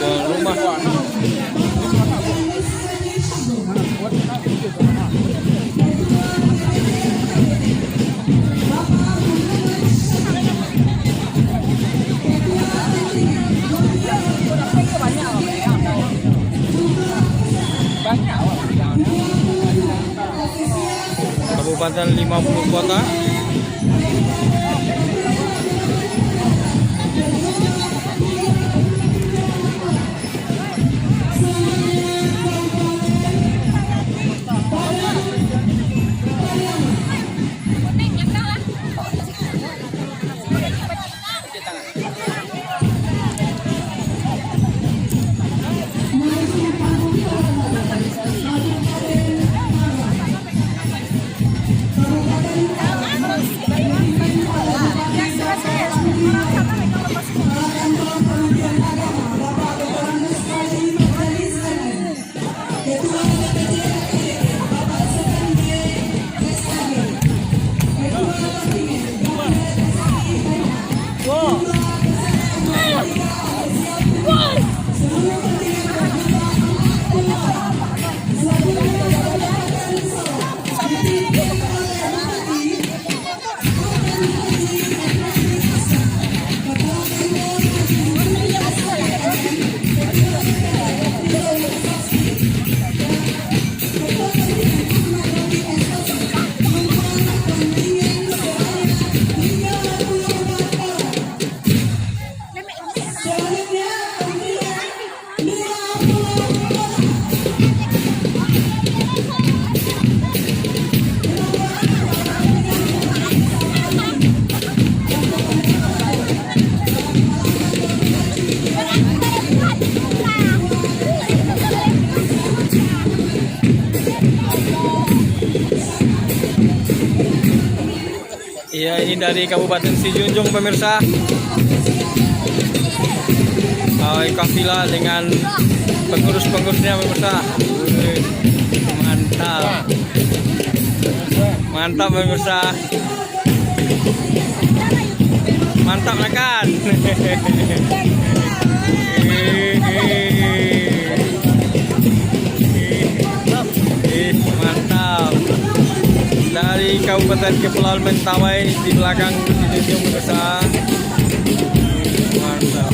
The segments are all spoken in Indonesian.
tuan rumah. Kabupaten 50 kota. Ya, ini dari Kabupaten Sijunjung pemirsa. Kafilah dengan pengurus-pengurusnya pemirsa. Mantap. Mantap pemirsa. Mantap makan. Mantap. Dari Kabupaten Kepulauan Mentawai di belakang Sijunjung pemirsa. Mantap.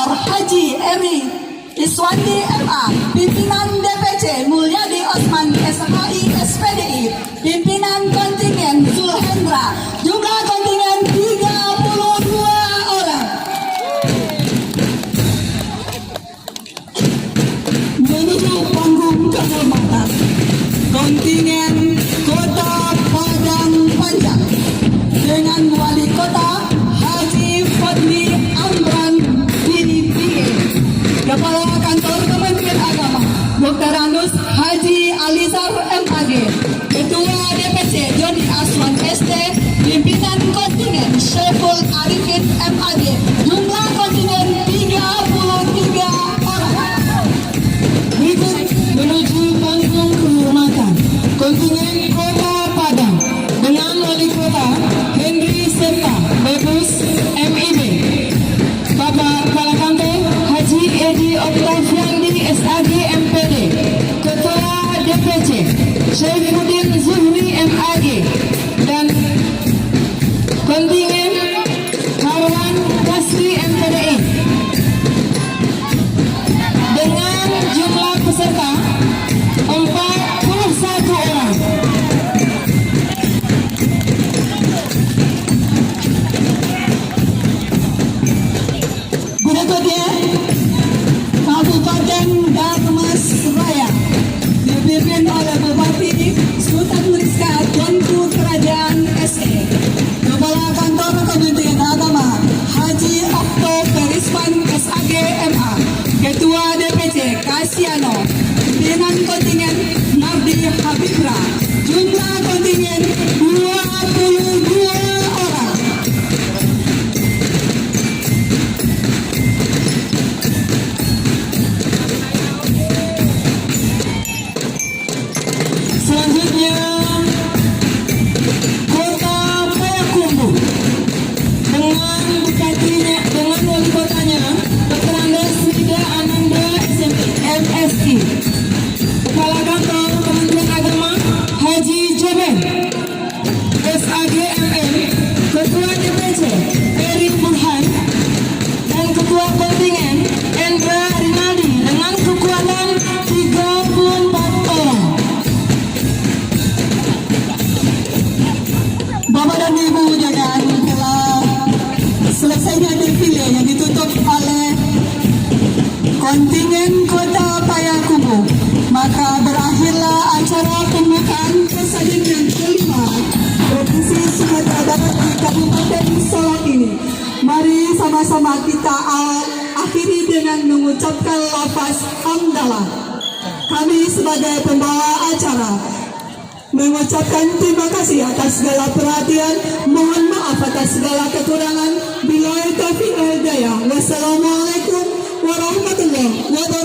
Dr. Haji Eri Iswandi MA, Pimpinan DPC Mulyadi Osman SHI SPDI, Pimpinan Kontingen Zulhendra, jumlah kontingen 32 orang. Menuju panggung kehormatan, kontingen Kota Padang Panjang dengan Wali Kota Haji Fadli Amran BPA, Kepala Kantor Kementerian Agama Dr. Anus Haji Alizar MAG, Ketua DPC Joni Aswan ST, Pimpinan Kontingen Syaiful Arifin MAG, jumlah kontingen 33 orang. Berikut menuju panggung kehormatan, kontingen Kota Padang dengan Wali Kota Henry serta Bagus MIB, Bapak Kepala Kantor Haji Edi Oktaviandi SAG MPD, Ketua DPC Syaifuddin Zuhri MAG, dan kontingen Harwan Kasri MPDI dengan jumlah peserta 41 orang. Berikutnya Kabupaten Darmas Raya dipimpin oleh Bupati Sultan Rizka Tuanku Kerajaan SE, Kepala Kantor Kementerian Agama Haji Okto Perisman SAG MA, Ketua DPC Kasiano, Pimpinan Kontingen Nardi Habibra, jumlah kontingen 22 orang. Selanjutnya Kota Payakumbuh dengan bupatinya, dengan wali kotanya Dr. Andes Rida Ananda MSI, Kepala Kantor Kementerian Agama Haji Joben SAG MM, Ketua DPC Eri Burhan, dan Ketua Kontingen Endra Rinaldi dengan kekuatan 34 orang. Bapak dan Ibu jangan telah selesainya defile yang ditutup oleh kontingen Kota Payakumbuh, maka berakhirlah acara pembukaan Presiden yang kelima Provinsi Sumatera Barat di Kabupaten Solok ini. Mari sama-sama kita akhiri dengan mengucapkan lafaz hamdalah. Kami sebagai pembawa acara mengucapkan terima kasih atas segala perhatian, mohon maaf atas segala kekurangan. Billahi taufiq wal hidayah. Wassalamualaikum warahmatullahi wabarakatuh.